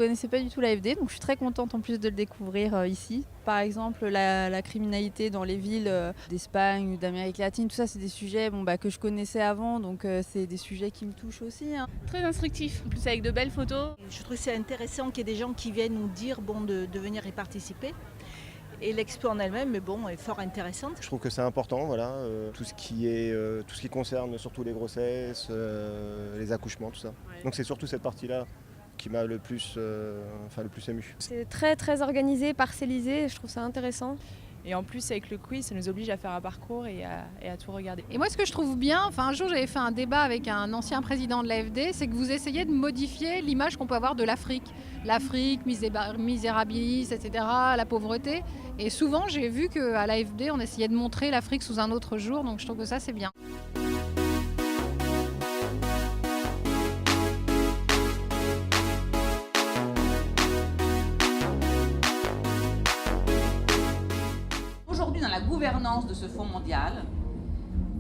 connaissais pas du tout l'AFD, donc je suis très contente en plus de le découvrir ici. Par exemple, la criminalité dans les villes d'Espagne ou d'Amérique latine, tout ça, c'est des sujets que je connaissais avant, donc c'est des sujets qui me touchent aussi. Très instructif, en plus avec de belles photos. Je trouve que c'est intéressant qu'il y ait des gens qui viennent nous dire de venir y participer. Et l'expo en elle-même est fort intéressante. Je trouve que c'est important, voilà, tout ce qui concerne surtout les grossesses, les accouchements, tout ça. Ouais. Donc c'est surtout cette partie-là qui m'a le plus ému. C'est très très organisé, parcellisé, je trouve ça intéressant. Et en plus, avec le quiz, ça nous oblige à faire un parcours et à tout regarder. Et moi, ce que je trouve bien, un jour, j'avais fait un débat avec un ancien président de l'AFD, c'est que vous essayez de modifier l'image qu'on peut avoir de l'Afrique. L'Afrique, misérabilis, etc., la pauvreté. Et souvent, j'ai vu qu'à l'AFD, on essayait de montrer l'Afrique sous un autre jour, donc je trouve que ça, c'est bien. Aujourd'hui, dans la gouvernance de ce fonds mondial,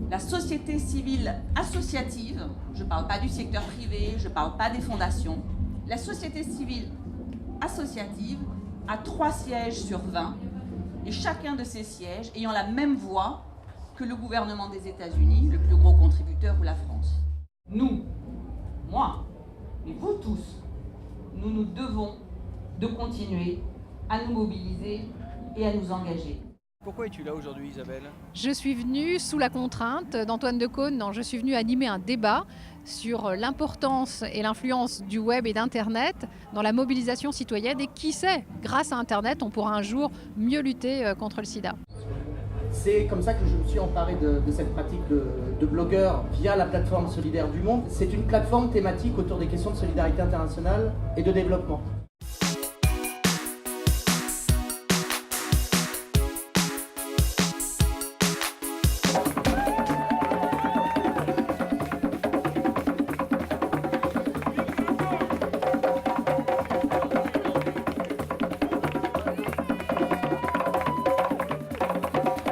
la société civile associative, je ne parle pas du secteur privé, je ne parle pas des fondations, la société civile associative a 3 sièges sur 20 et chacun de ces sièges ayant la même voix que le gouvernement des États-Unis, le plus gros contributeur, ou la France. Nous, moi, et vous tous, nous devons de continuer à nous mobiliser et à nous engager. Pourquoi es-tu là aujourd'hui, Isabelle ? Je suis venue sous la contrainte d'Antoine Decaune. Je suis venue animer un débat sur l'importance et l'influence du web et d'Internet dans la mobilisation citoyenne. Et qui sait, grâce à Internet, on pourra un jour mieux lutter contre le sida. C'est comme ça que je me suis emparé de cette pratique de blogueur via la plateforme Solidaire du Monde. C'est une plateforme thématique autour des questions de solidarité internationale et de développement.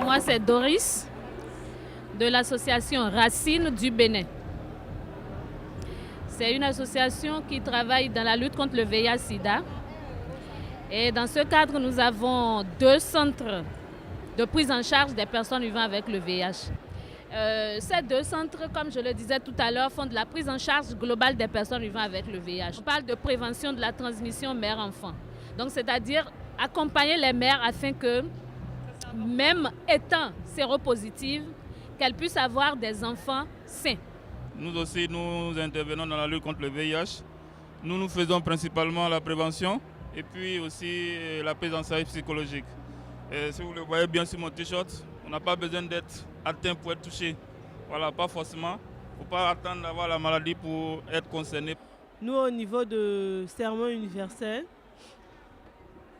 Moi, c'est Doris, de l'association Racine du Bénin. C'est une association qui travaille dans la lutte contre le VIH-Sida. Et dans ce cadre, nous avons 2 centres de prise en charge des personnes vivant avec le VIH. Ces 2 centres, comme je le disais tout à l'heure, font de la prise en charge globale des personnes vivant avec le VIH. On parle de prévention de la transmission mère-enfant. Donc, c'est-à-dire accompagner les mères afin que, même étant séropositive, qu'elles puissent avoir des enfants sains. Nous aussi, nous intervenons dans la lutte contre le VIH. Nous faisons principalement la prévention et puis aussi la prise en charge psychologique. Et si vous le voyez bien sur mon t-shirt, on n'a pas besoin d'être atteint pour être touché. Voilà, pas forcément. Il ne faut pas attendre d'avoir la maladie pour être concerné. Nous, au niveau de Sermon universel,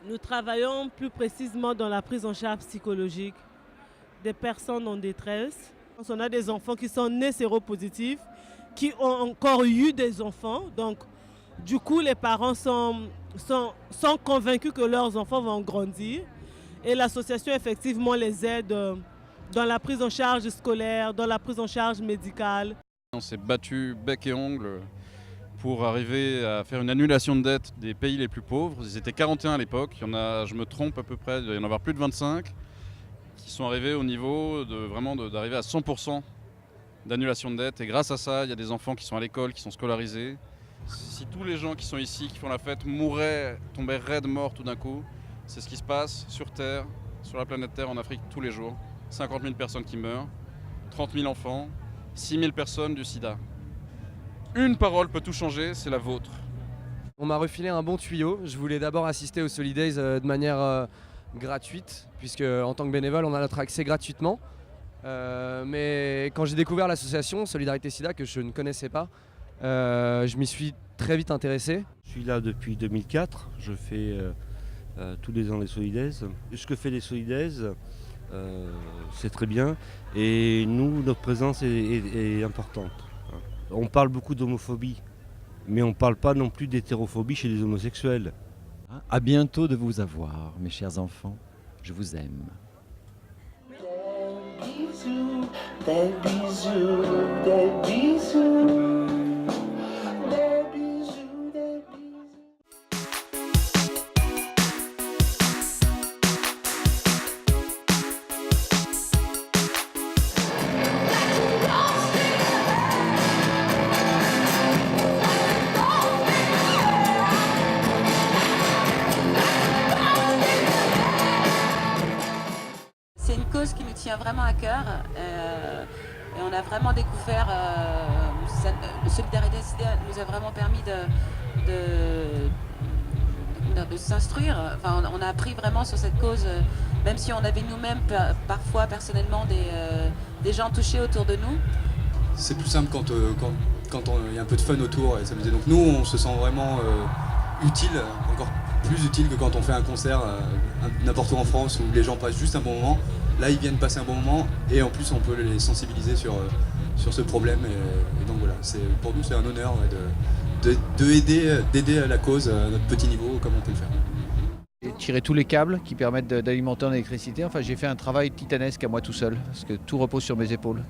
nous travaillons plus précisément dans la prise en charge psychologique des personnes en détresse. On a des enfants qui sont nés séropositifs, qui ont encore eu des enfants. Donc, du coup, les parents sont convaincus que leurs enfants vont grandir. Et l'association, effectivement, les aide dans la prise en charge scolaire, dans la prise en charge médicale. On s'est battu bec et ongle pour arriver à faire une annulation de dette des pays les plus pauvres. Ils étaient 41 à l'époque, il y en a, je me trompe à peu près, il doit y en avoir plus de 25 qui sont arrivés au niveau d'arriver à 100% d'annulation de dette. Et grâce à ça, il y a des enfants qui sont à l'école, qui sont scolarisés. Si tous les gens qui sont ici, qui font la fête, tomberaient raides morts tout d'un coup, c'est ce qui se passe sur Terre, sur la planète Terre, en Afrique, tous les jours. 50 000 personnes qui meurent, 30 000 enfants, 6 000 personnes du sida. Une parole peut tout changer, c'est la vôtre. On m'a refilé un bon tuyau. Je voulais d'abord assister aux Solidays de manière gratuite, puisque en tant que bénévole, on a notre accès gratuitement. Mais quand j'ai découvert l'association Solidarité Sida, que je ne connaissais pas, je m'y suis très vite intéressé. Je suis là depuis 2004. Je fais tous les ans les Solidays. Ce que fait les Solidays, c'est très bien. Et nous, notre présence est importante. On parle beaucoup d'homophobie, mais on ne parle pas non plus d'hétérophobie chez les homosexuels. À bientôt de vous avoir, mes chers enfants. Je vous aime. Des bisous, des bisous, des bisous, des bisous, des bisous. une cause qui nous tient vraiment à cœur. Et on a vraiment découvert, Solidarité SIDA nous a vraiment permis de s'instruire. Enfin, on a appris vraiment sur cette cause, même si on avait nous-mêmes parfois personnellement des gens touchés autour de nous. C'est plus simple quand il y a un peu de fun autour. Et ça veut dire, donc nous, on se sent vraiment utile, encore plus utile que quand on fait un concert n'importe où en France où les gens passent juste un bon moment. Là, ils viennent passer un bon moment et en plus, on peut les sensibiliser sur ce problème. Et donc voilà, pour nous, c'est un honneur d'aider à la cause à notre petit niveau comme on peut le faire. J'ai tiré tous les câbles qui permettent d'alimenter en électricité. Enfin, j'ai fait un travail titanesque à moi tout seul, parce que tout repose sur mes épaules.